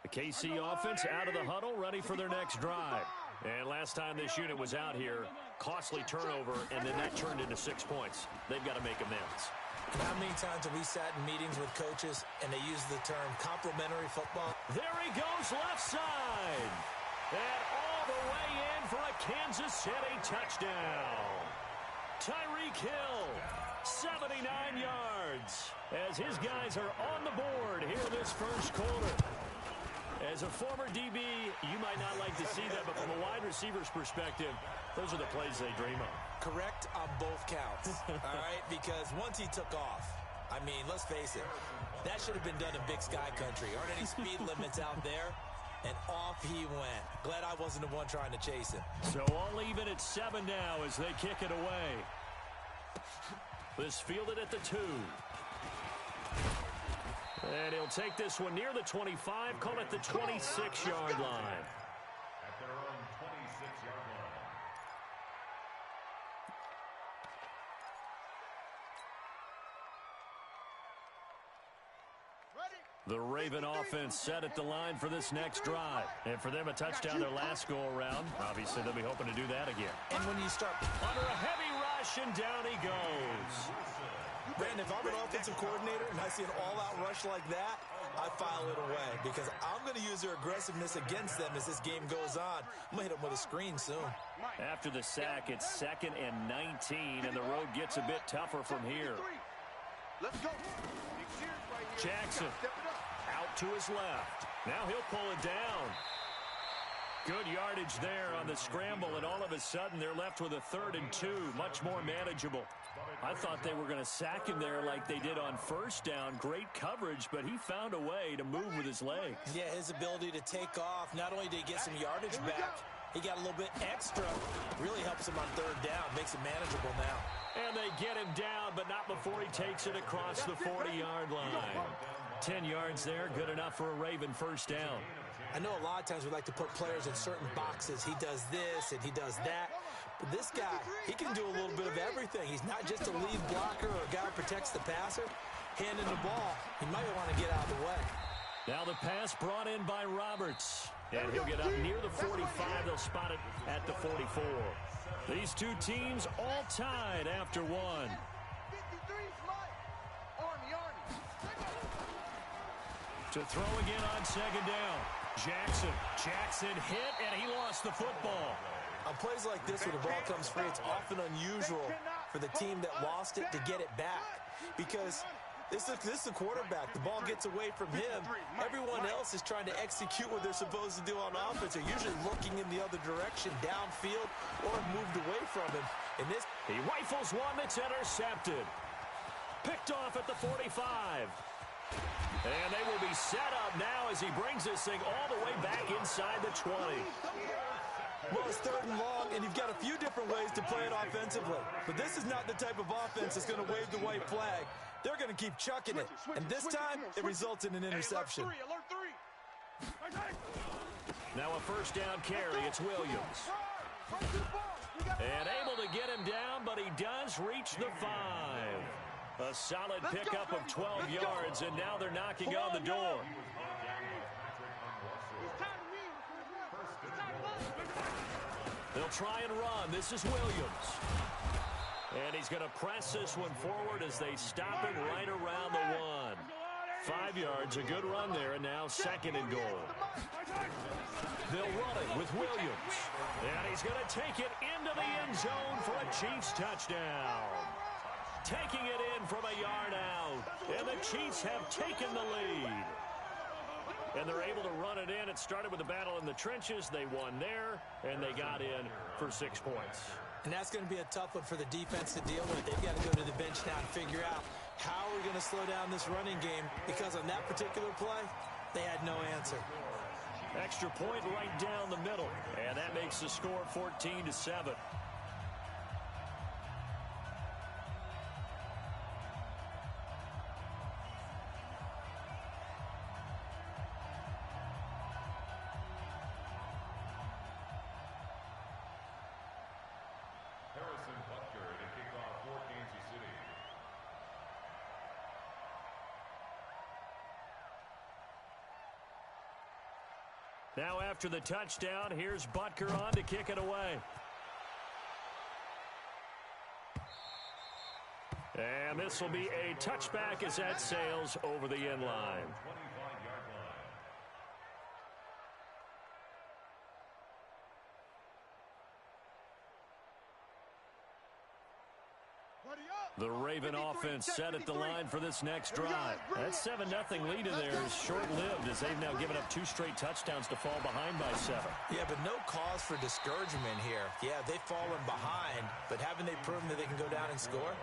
The KC offense out of the huddle, ready for their next drive. And last time this unit was out here, costly turnover, and then that turned into 6 points. They've got to make amends. How many times have we sat in meetings with coaches and they use the term complementary football? There he goes, left side. And all the way in for a Kansas City touchdown. Tyreek Hill, 79 yards, as his guys are on the board here this first quarter. As a former DB, you might not like to see that, but from a wide receiver's perspective, those are the plays they dream of. Correct on both counts, all right? Because once he took off, I mean, let's face it, that should have been done in Big Sky Country. Aren't any speed limits out there? And off he went. Glad I wasn't the one trying to chase him. So all even at 7 now as they kick it away. This fielded at the 2. And he'll take this one near the 25, call it the 26-yard line. At their own 26-yard line. The Raven offense set at the line for this next drive. And for them, a touchdown their last go-around. Obviously, they'll be hoping to do that again. And when you start under a heavy rush, and down he goes. Brandon, if I'm an offensive coordinator and I see an all-out rush like that, I file it away because I'm going to use their aggressiveness against them as this game goes on. I'm going to hit them with a screen soon. After the sack, it's 2nd and 19, and the road gets a bit tougher from here. Let's go. Jackson out to his left. Now he'll pull it down. Good yardage there on the scramble, and all of a sudden they're left with a 3rd and 2, much more manageable. I thought they were going to sack him there like they did on first down. Great coverage, but he found a way to move with his legs. Yeah, his ability to take off, not only did he get some yardage back, he got a little bit extra. Really helps him on 3rd down, makes it manageable now. And they get him down, but not before he takes it across the 40-yard line. 10 yards there, good enough for a Raven first down. I know a lot of times we like to put players in certain boxes. He does this and he does that. But this guy, he can do a little bit of everything. He's not just a lead blocker or a guy who protects the passer. Handing the ball, he might want to get out of the way. Now the pass brought in by Roberts. And he'll get up near the 45. They'll spot it at the 44. These two teams all tied after one. To throw again on 2nd down. Jackson hit, and he lost the football. On plays like this where the ball comes free, it's often unusual for the team that lost it to get it back. Because this is the quarterback. The ball gets away from him. Everyone else is trying to execute what they're supposed to do on offense. They're usually looking in the other direction, downfield, or moved away from him. And this, he rifles one that's intercepted. Picked off at the 45. And they will be set up now as he brings this thing all the way back inside the 20. Well, it's 3rd and long, and you've got a few different ways to play it offensively. But this is not the type of offense that's going to wave the white flag. They're going to keep chucking it. And this time, it results in an interception. Now a first down carry. It's Williams. And able to get him down, but he does reach the 5. A solid pickup of 12 yards, and now they're knocking on the door. They'll try and run. This is Williams. And he's going to press this one forward as they stop him right around the 1. 5 yards, a good run there, and now 2nd and goal. They'll run it with Williams. And he's going to take it into the end zone for a Chiefs touchdown. Taking it in from a yard out. And the Chiefs have taken the lead. And they're able to run it in. It started with a battle in the trenches. They won there, and they got in for 6 points. And that's going to be a tough one for the defense to deal with. They've got to go to the bench now and figure out how are we going to slow down this running game, because on that particular play, they had no answer. Extra point right down the middle, and that makes the score 14-7. Now after the touchdown, here's Butker on to kick it away. And this will be a touchback as that sails over the end line. The Raven offense set at the line for this next drive. That 7-0 lead in there is short-lived as they've now given up 2 straight touchdowns to fall behind by 7. Yeah, but no cause for discouragement here. Yeah, they've fallen behind, but haven't they proven that they can go down and score?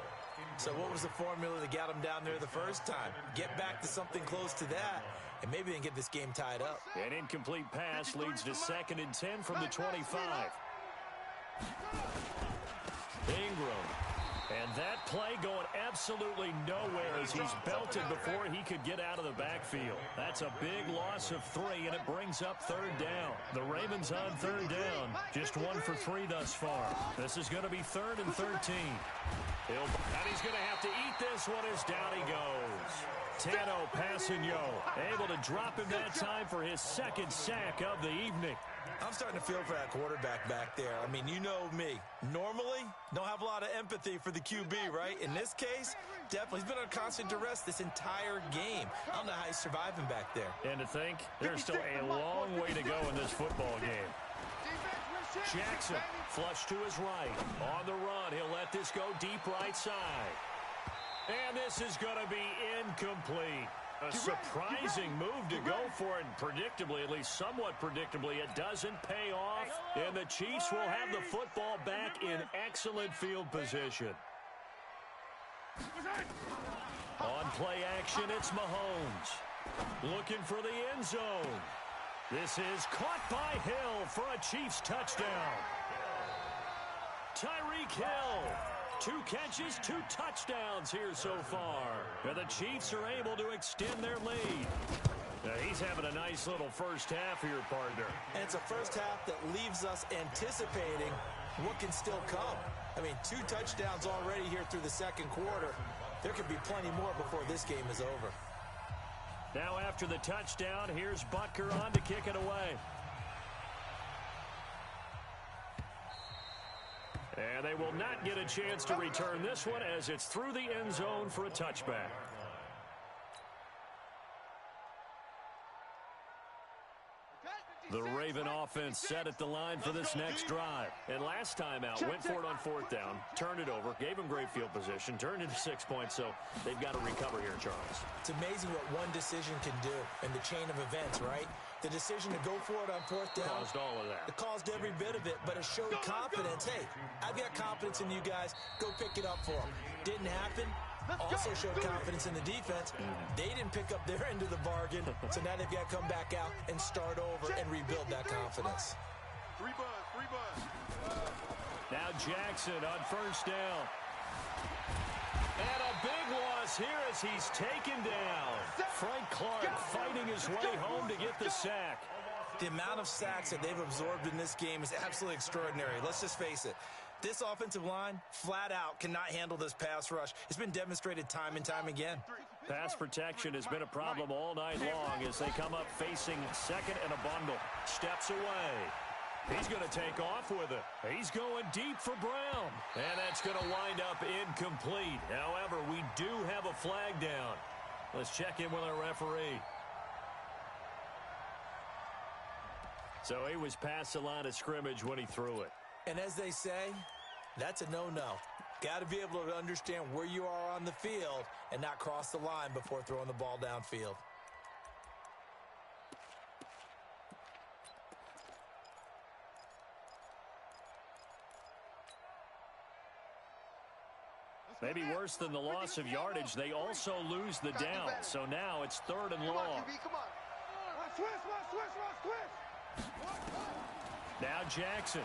So what was the formula that got them down there the first time? Get back to something close to that, and maybe they can get this game tied up. An incomplete pass leads to 2nd and 10 from the 25. Ingram. And that play going absolutely nowhere as he's belted before he could get out of the backfield. That's a big loss of 3, and it brings up 3rd down. The Ravens on 3rd down. Just 1 for 3 thus far. This is going to be 3rd and 13. And he's going to have to eat this one as down he goes. Tano Passanio able to drop him that time for his 2nd sack of the evening. I'm starting to feel for that quarterback back there. I mean, you know me. Normally, don't have a lot of empathy for the QB, right? In this case, definitely. He's been on constant duress this entire game. I don't know how he's surviving back there. And to think, there's still a long way to go in this football game. Jackson, flush to his right. On the run, he'll let this go deep right side. And this is going to be incomplete. A surprising move to go for it, and predictably, at least somewhat predictably, it doesn't pay off, and the Chiefs will have the football back in excellent field position. On play action, it's Mahomes. Looking for the end zone. This is caught by Hill for a Chiefs touchdown. Tyreek Hill. 2 catches, 2 touchdowns here so far. And the Chiefs are able to extend their lead. Now he's having a nice little first half here, partner. And it's a first half that leaves us anticipating what can still come. I mean, 2 touchdowns already here through the 2nd quarter. There could be plenty more before this game is over. Now after the touchdown, here's Butker on to kick it away. And they will not get a chance to return this one as it's through the end zone for a touchback. The Raven offense set at the line for this next drive. And last time out, went for it on 4th down, turned it over, gave them great field position, turned into 6 points, so they've got to recover here, Charles. It's amazing what one decision can do in the chain of events, right? The decision to go for it on 4th down. Caused all of that. It caused every bit of it, but it showed confidence. Hey, I've got confidence in you guys. Go pick it up for them. Didn't happen. Also showed confidence in the defense. They didn't pick up their end of the bargain, so now they've got to come back out and start over and rebuild that confidence. 3 buzz. Now Jackson on 1st down. And a big loss here as he's taken down. Frank Clark fighting his way home to get the sack. The amount of sacks that they've absorbed in this game is absolutely extraordinary. Let's just face it. This offensive line, flat out, cannot handle this pass rush. It's been demonstrated time and time again. Pass protection has been a problem all night long as they come up facing 2nd and a bundle. Steps away. He's going to take off with it. He's going deep for Brown. And that's going to wind up incomplete. However, we do have a flag down. Let's check in with our referee. So he was past the line of scrimmage when he threw it. And as they say, that's a no-no. Got to be able to understand where you are on the field and not cross the line before throwing the ball downfield. Maybe worse than the loss of yardage, they also lose the down. So now it's 3rd and long. Now Jackson.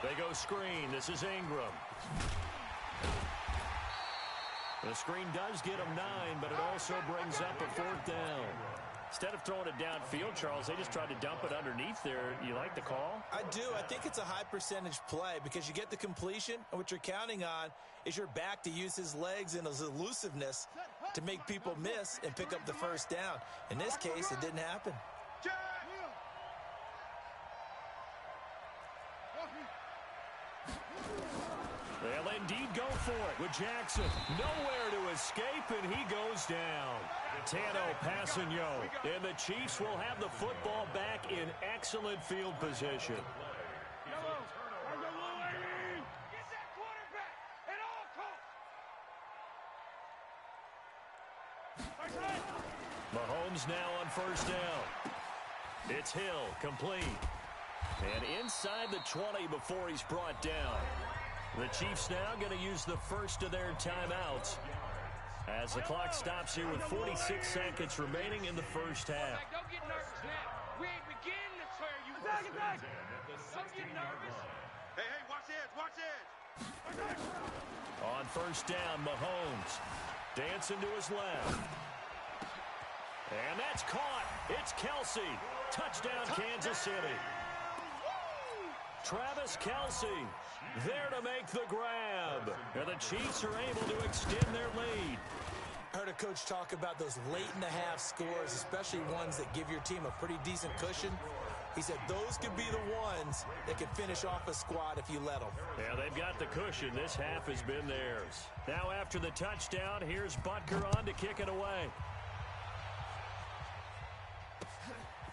They go screen. This is Ingram. The screen does get him 9, but it also brings up a 4th down. Instead of throwing it downfield, Charles, they just tried to dump it underneath there. You like the call? I do. I think it's a high percentage play because you get the completion, and what you're counting on is your back to use his legs and his elusiveness to make people miss and pick up the 1st down. In this case, it didn't happen. They'll indeed go for it with Jackson. Nowhere to escape, and he goes down. Tano Passanio. And the Chiefs will have the football back in excellent field position. Mahomes now on first down. It's Hill, complete. And inside the 20 before he's brought down. The Chiefs now going to use the first of their timeouts as the clock stops here with 46 seconds remaining in the first half. Don't get nervous now. We ain't beginning to tear you. Get back. Don't get nervous. Hey, watch the edge, watch the edge. On first down, Mahomes dancing to his left. And that's caught. It's Kelsey. Touchdown, Kansas City. Travis Kelsey there to make the grab. And the Chiefs are able to extend their lead. I heard a coach talk about those late-in-the-half scores, especially ones that give your team a pretty decent cushion. He said those could be the ones that could finish off a squad if you let them. Yeah, they've got the cushion. This half has been theirs. Now after the touchdown, here's Butker on to kick it away.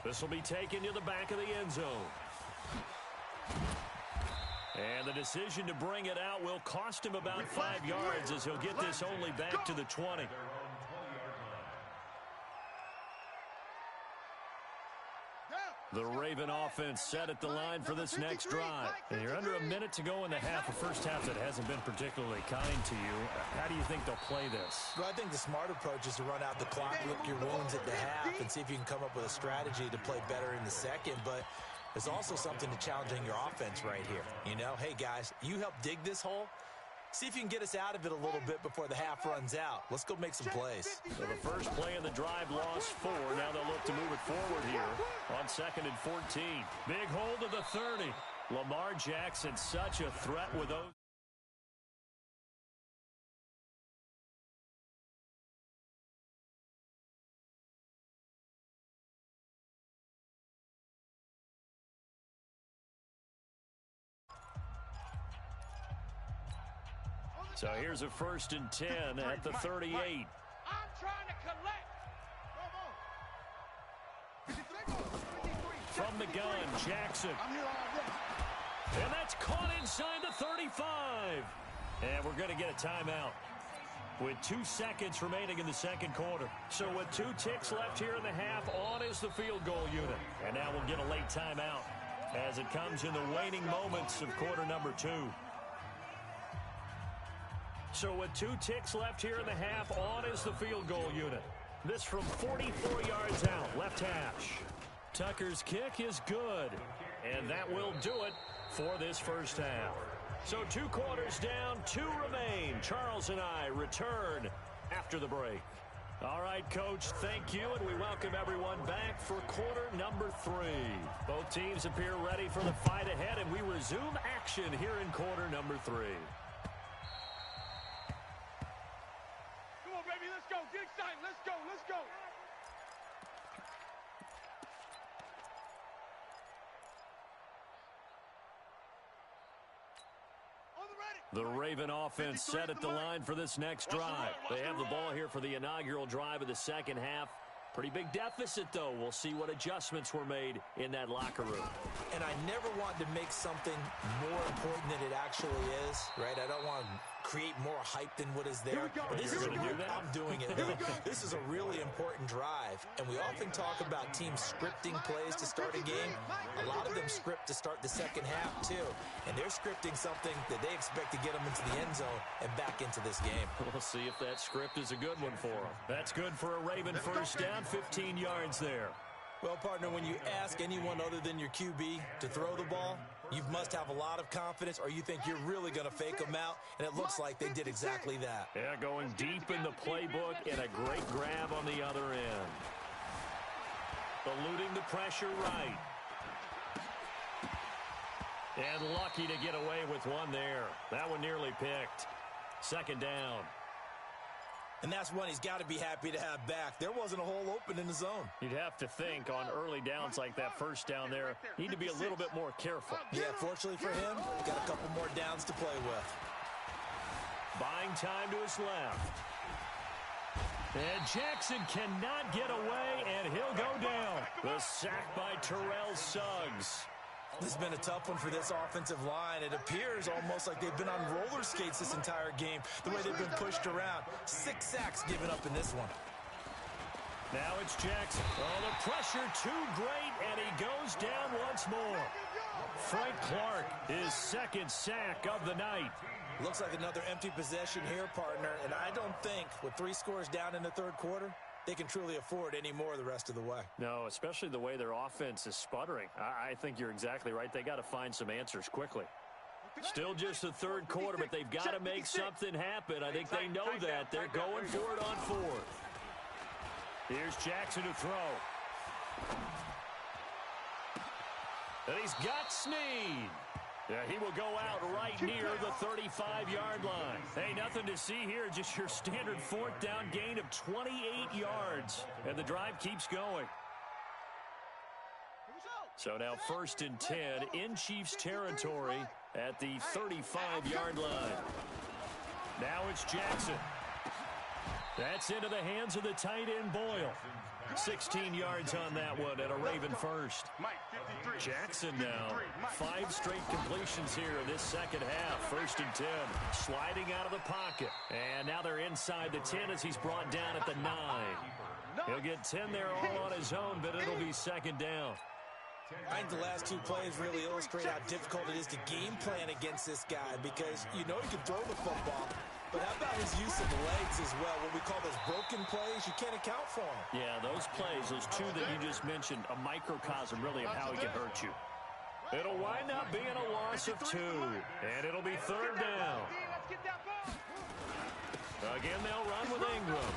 This will be taken to the back of the end zone. And the decision to bring it out will cost him about 5 yards as he'll get this only back to the 20. The Raven offense set at the line for this next drive. And you're under a minute to go in the half, a first half that hasn't been particularly kind to you. How do you think they'll play this? Well, I think the smart approach is to run out the clock, lick your wounds at the half, and see if you can come up with a strategy to play better in the second. But there's also something to challenging your offense right here. You know, hey, guys, you help dig this hole. See if you can get us out of it a little bit before the half runs out. Let's go make some plays. So the first play of the drive lost 4. Now they'll look to move it forward here on 2nd and 14. Big hold of the 30. Lamar Jackson, such a threat with those. So here's a 1st and 10 at the 38. I'm trying to collect. From the gun, Jackson. And that's caught inside the 35. And we're going to get a timeout with 2 seconds remaining in the second quarter. So with 2 ticks left here in the half, on is the field goal unit. And now we'll get a late timeout as it comes in the waning moments of quarter number 2. So with 2 ticks left here in the half, on is the field goal unit. This from 44 yards out, left hash. Tucker's kick is good, and that will do it for this first half. So 2 quarters down, 2 remain. Charles and I return after the break. All right, Coach, thank you, and we welcome everyone back for quarter number 3. Both teams appear ready for the fight ahead, and we resume action here in quarter number 3. Let's go. Get excited. Let's go. Let's go. The Raven offense set at the line for this next drive. They have the ball here for the inaugural drive of the second half. Pretty big deficit, though. We'll see what adjustments were made in that locker room. And I never want to make something more important than it actually is, right? I don't want to create more hype than what is there. This is I'm doing it, though. This is a really important drive, and we often talk about teams scripting plays to start a game. A lot of them script to start the second half, too, and they're scripting something that they expect to get them into the end zone and back into this game. We'll see if that script is a good one for them. That's good for a Raven first down, 15 yards there. Well, partner, when you ask anyone other than your QB to throw the ball, you must have a lot of confidence, or you think you're really going to fake them out, and it looks like they did exactly that. Yeah, going deep in the playbook and a great grab on the other end. Eluding the pressure right. And lucky to get away with one there. That one nearly picked. Second down. And that's one he's got to be happy to have back. There wasn't a hole open in the zone. You'd have to think on early downs like that first down there, need to be a little bit more careful. Yeah, fortunately for him, got a couple more downs to play with. Buying time to his left. And Jackson cannot get away, and he'll go down. The sack by Terrell Suggs. This has been a tough one for this offensive line. It appears almost like they've been on roller skates this entire game, the way they've been pushed around. 6 sacks given up in this one. Now it's Jackson. Oh, the pressure too great, and he goes down once more. Frank Clark, his second sack of the night. Looks like another empty possession here, partner, and I don't think with 3 scores down in the third quarter, they can truly afford any more the rest of the way. No, especially the way their offense is sputtering. I think you're exactly right. They got to find some answers quickly. Still just the third quarter, but they've got to make something happen. I think they know that. They're going for it on fourth. Here's Jackson to throw. And he's got Snead. Yeah, he will go out right near the 35-yard line. Hey, nothing to see here, just your standard fourth down gain of 28 yards. And the drive keeps going. So now 1st and 10 in Chiefs territory at the 35-yard line. Now it's Jackson. That's into the hands of the tight end Boyle. 16 yards on that one and a Raven first. Jackson now 5 straight completions here in this second half. 1st and 10. Sliding out of the pocket. And now they're inside the 10 as he's brought down at the 9. He'll get 10 there all on his own, but it'll be 2nd down. I think the last 2 plays really illustrate how difficult it is to game plan against this guy because you know he can throw the football. But how about his use of legs as well? What we call those broken plays, you can't account for them. Yeah, those plays, those 2 that you just mentioned, a microcosm really of how he can hurt you. It'll wind up being a loss of 2, and it'll be 3rd down. Again, they'll run with Ingram.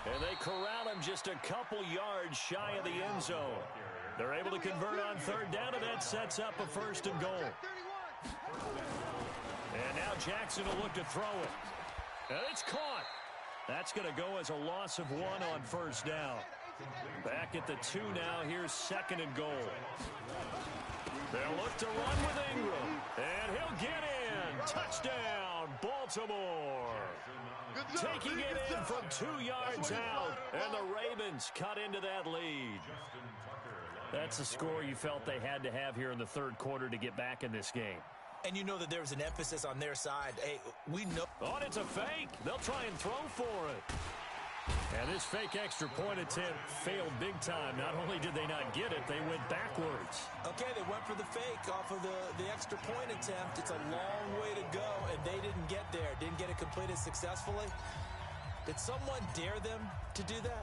And they corral him just a couple yards shy of the end zone. They're able to convert on 3rd down, and that sets up a 1st and goal. And now Jackson will look to throw it. And it's caught. That's going to go as a loss of 1 on 1st down. Back at the 2 now. Here's 2nd and goal. They'll look to run with Ingram. And he'll get in. Touchdown, Baltimore. Taking it in from 2 yards out. And the Ravens cut into that lead. That's the score you felt they had to have here in the third quarter to get back in this game. And you know that there was an emphasis on their side. Hey, we know. Oh, and it's a fake. They'll try and throw for it. And this fake extra point attempt failed big time. Not only did they not get it, they went backwards. Okay, they went for the fake off of the extra point attempt. It's a long way to go, and they didn't get there. Didn't get it completed successfully. Did someone dare them to do that?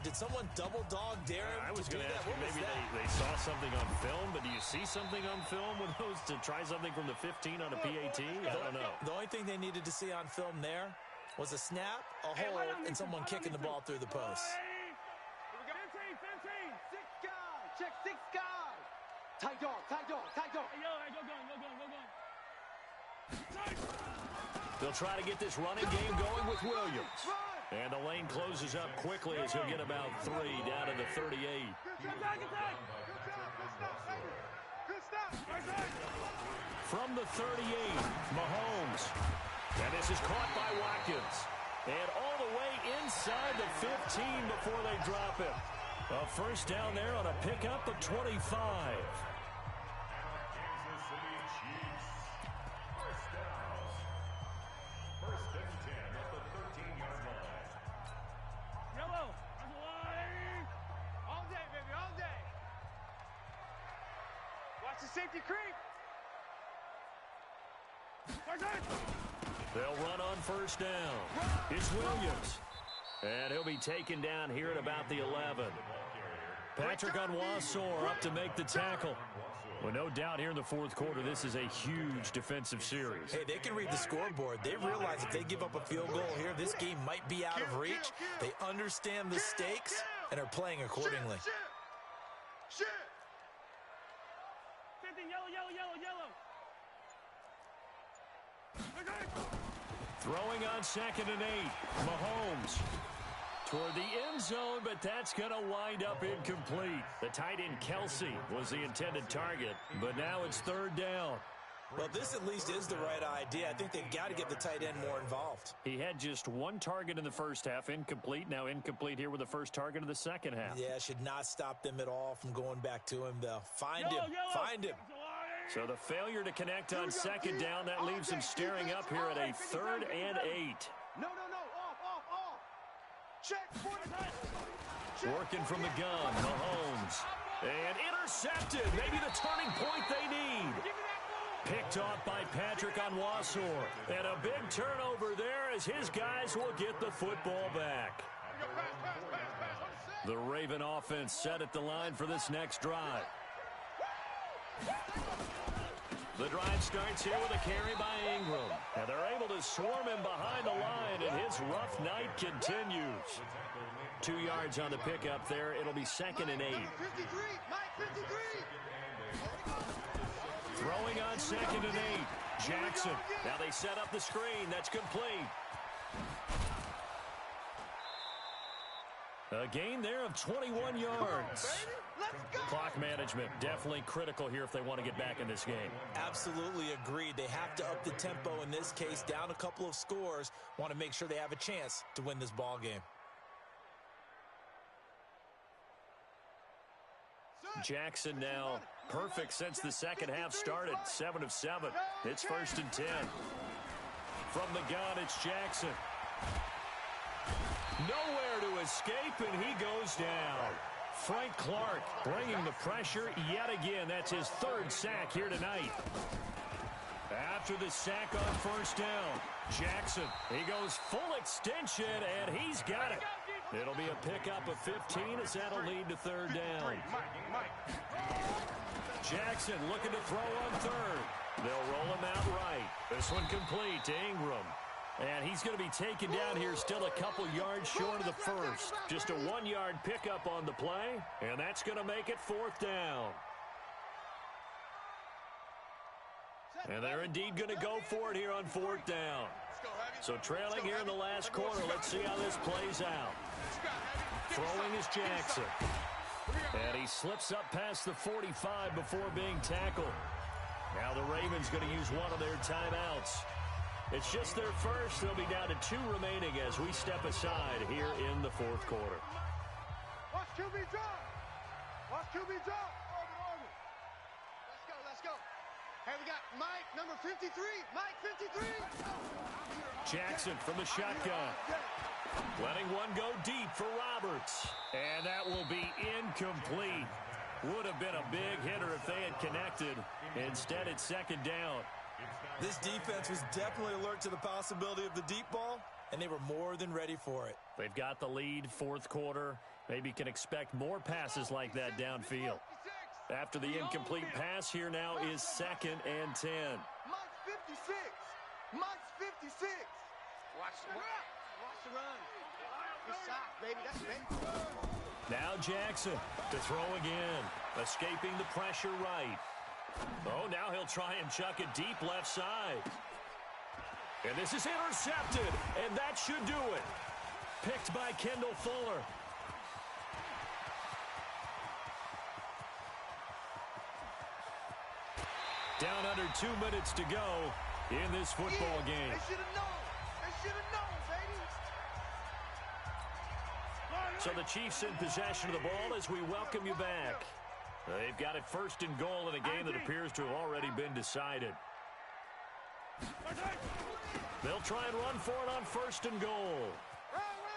Did someone double dog dare them? I was going to ask you, maybe they saw something on film, but do you see something on film with those to try something from the 15 on a PAT? I don't know. The only thing they needed to see on film there was a snap, a hold, and someone kicking the ball through the post. Here we go. 15. 6 guys. Check 6 guys. Tight dog. Hey, yo, go going. They'll try to get this running game going with Williams. And the lane closes up quickly as he'll get about 3 down to the 38. From the 38, Mahomes. And this is caught by Watkins. And all the way inside the 15 before they drop it. A first down there on a pickup of 25. Safety creep. They'll run on first down. It's Williams. And he'll be taken down here at about the 11. Patrick Onwuasor up to make the tackle. Well, no doubt here in the fourth quarter, this is a huge defensive series. Hey, they can read the scoreboard. They realize if they give up a field goal here, this game might be out of reach. They understand the stakes and are playing accordingly. Shit. Yellow. Throwing on 2nd and 8. Mahomes toward the end zone, but that's going to wind up incomplete. The tight end Kelsey was the intended target, but now it's 3rd down. Well, this at least is the right idea. I think they've got to get the tight end more involved. He had just 1 target in the first half, incomplete. Now incomplete here with the first target of the second half. Yeah, should not stop them at all from going back to him, though. Find him. So the failure to connect on 2nd down, that leaves him staring up here at a 3rd and 8. No, off. Check. Working from the gun, Mahomes. And intercepted. Maybe the turning point they need. Picked off by Patrick Onwuasor. And a big turnover there as his guys will get the football back. The Raven offense set at the line for this next drive. The drive starts here with a carry by Ingram. And they're able to swarm him behind the line, and his rough night continues. 2 yards on the pickup there. It'll be 2nd and 8. Throwing on 2nd and 8. Jackson. Now they set up the screen. That's complete. A gain there of 21 yards. Clock management definitely critical here if they want to get back in this game. Absolutely agreed. They have to up the tempo in this case. Down a couple of scores. Want to make sure they have a chance to win this ball game. Jackson now perfect since the second half started. 7 of 7. It's 1st and 10. From the gun, it's Jackson. Nowhere to escape, and he goes down. Frank Clark bringing the pressure yet again. That's his 3rd sack here tonight. After the sack on 1st down, Jackson, he goes full extension, and he's got it. It'll be a pickup of 15 as that'll lead to 3rd down. Jackson looking to throw on 3rd. They'll roll him out right. This one complete to Ingram. And he's going to be taken down here still a couple yards short of the first. Just a 1-yard pickup on the play, and that's going to make it 4th down. And they're indeed going to go for it here on 4th down. So trailing here in the last quarter, let's see how this plays out. Throwing is Jackson. And he slips up past the 45 before being tackled. Now the Ravens going to use one of their timeouts. It's just their first. They'll be down to 2 remaining as we step aside here in the 4th quarter. Watch QB drop. Watch QB drop. Let's go. Hey, we got Mike, number 53. Mike, 53. Jackson from the shotgun. Letting one go deep for Roberts. And that will be incomplete. Would have been a big hitter if they had connected. Instead, it's 2nd down. This defense was definitely alert to the possibility of the deep ball, and they were more than ready for it. They've got the lead, 4th quarter. Maybe can expect more passes like that downfield. After the incomplete pass, here now is 2nd and 10. Mike's 56. Mike's 56. Watch the run. Good shot, baby. That's big. Now Jackson to throw again. Escaping the pressure right. Oh, now he'll try and chuck it deep left side. And this is intercepted, and that should do it. Picked by Kendall Fuller. Down under 2 minutes to go in this football game. They should have known. They should have known, baby. So the Chiefs in possession of the ball as we welcome you back. They've got it 1st and goal in a game that appears to have already been decided. They'll try and run for it on 1st and goal.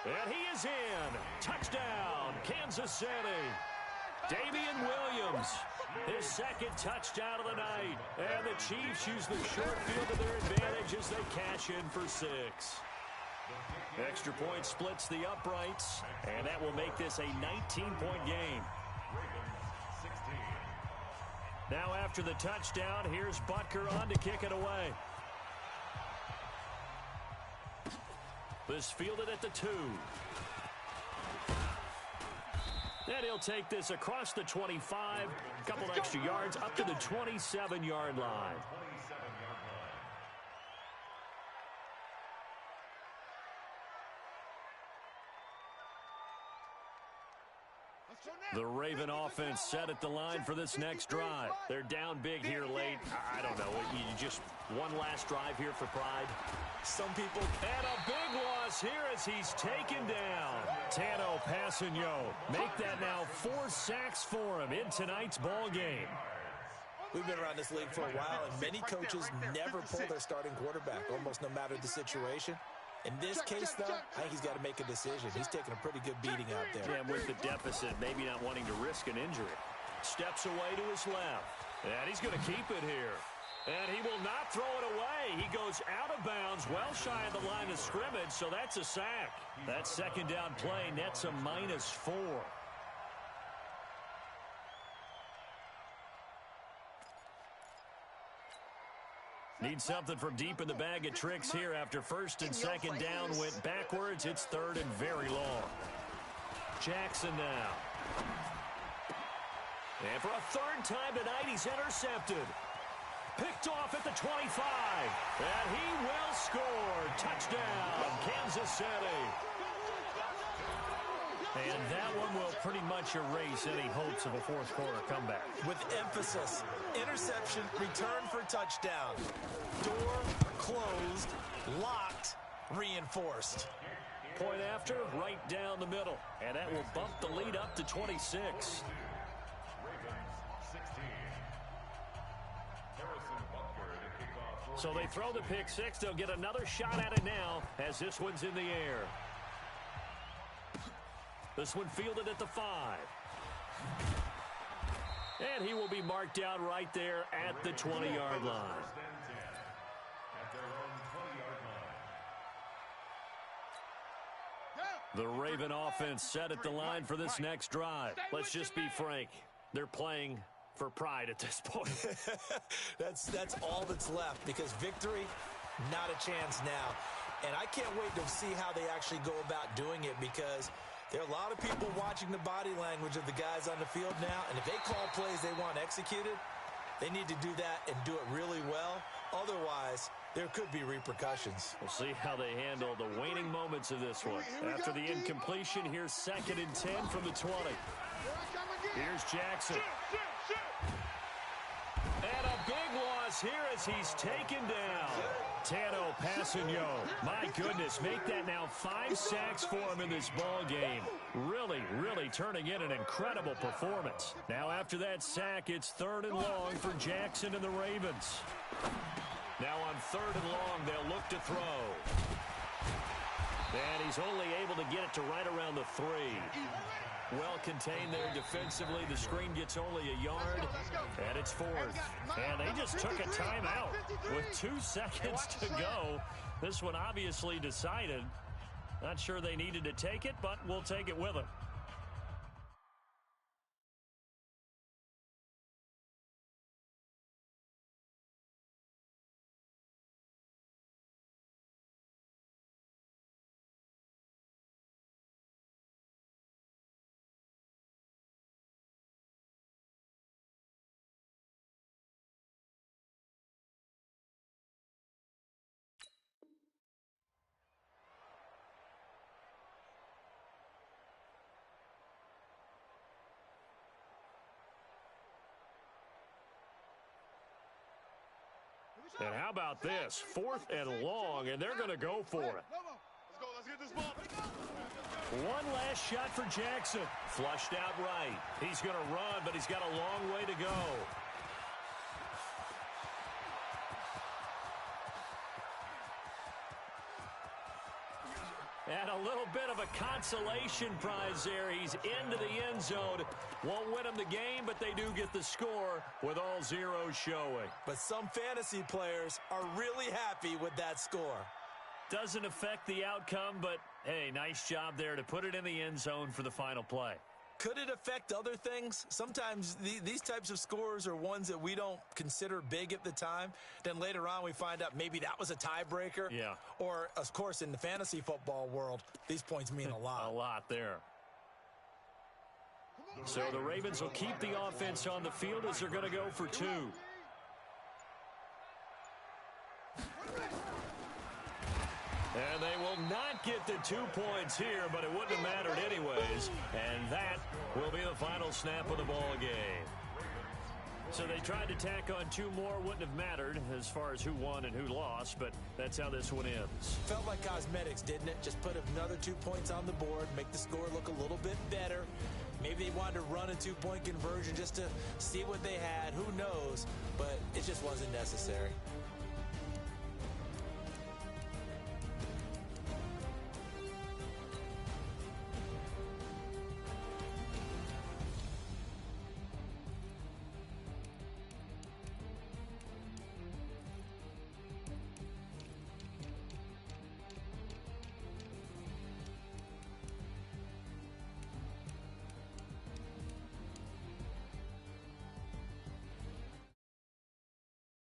And he is in. Touchdown, Kansas City. Damian Williams, his 2nd touchdown of the night. And the Chiefs use the short field to their advantage as they cash in for 6. Extra point splits the uprights, and that will make this a 19-point game. Now after the touchdown, here's Butker on to kick it away. This fielded at the 2. And he'll take this across the 25, a couple extra yards up to the 27-yard line. The Raven offense set at the line for this next drive. They're down big here late. I don't know. You just one last drive here for Pride. Some people. And a big loss here as he's taken down. Tano Passanio make that now 4 sacks for him in tonight's ball game. We've been around this league for a while, and many coaches never pull their starting quarterback, almost no matter the situation. In this case, though, I think he's got to make a decision. He's taking a pretty good beating out there. Yeah, with the deficit, maybe not wanting to risk an injury. Steps away to his left. And he's going to keep it here. And he will not throw it away. He goes out of bounds, well shy of the line of scrimmage, so that's a sack. That second down play nets a -4. Need something from deep in the bag of tricks here after first and second down went backwards. It's third and very long. Jackson now. And for a third time tonight, he's intercepted. Picked off at the 25. And he will score. Touchdown, Kansas City. And that one will pretty much erase any hopes of a fourth quarter comeback. With emphasis, interception, return for touchdown. Door closed, locked, reinforced. Point after, right down the middle. And that will bump the lead up to 26. Ravens 16. Harrison Butker to kick off. So they throw the pick six. They'll get another shot at it now as this one's in the air. This one fielded at the 5. And he will be marked down right there at the 20-yard line. At their own 20-yard line. The Raven offense set at the line for this next drive. Let's just be frank. They're playing for pride at this point. That's all that's left, because victory, not a chance now. And I can't wait to see how they actually go about doing it, because there are a lot of people watching the body language of the guys on the field now, and if they call plays they want executed, they need to do that and do it really well. Otherwise, there could be repercussions. We'll see how they handle the waning moments of this one. After the incompletion, here's 2nd and 10 from the 20. Here's Jackson. And a big loss here as he's taken down. Tano Passanio. My goodness, make that now 5 sacks for him in this ball game. Really, really turning in an incredible performance. Now after that sack, it's 3rd and long for Jackson and the Ravens. Now on 3rd and long, they'll look to throw. And he's only able to get it to right around the 3. Well contained there defensively. The screen gets only a yard, and it's 4th. And they just took a timeout with 2 seconds to go. This one obviously decided. Not sure they needed to take it, but we'll take it with them. And how about this? 4th and long, and they're going to go for it. Let's get this ball. One last shot for Jackson. Flushed out right. He's going to run, but he's got a long way to go. And a little bit of a consolation prize there. He's into the end zone. Won't win him the game, but they do get the score with all zeros showing. But some fantasy players are really happy with that score. Doesn't affect the outcome, but hey, nice job there to put it in the end zone for the final play. Could it affect other things? Sometimes these types of scores are ones that we don't consider big at the time. Then later on we find out maybe that was a tiebreaker. Yeah. Or, of course, in the fantasy football world, these points mean a lot. A lot there. So the Ravens will keep the offense on the field as they're going to go for 2. And they will not get the 2 points here, but it wouldn't have mattered anyways. And that will be the final snap of the ball game. So they tried to tack on 2 more. Wouldn't have mattered as far as who won and who lost, but that's how this one ends. Felt like cosmetics, didn't it? Just put another 2 points on the board, make the score look a little bit better. Maybe they wanted to run a 2-point conversion just to see what they had. Who knows? But it just wasn't necessary.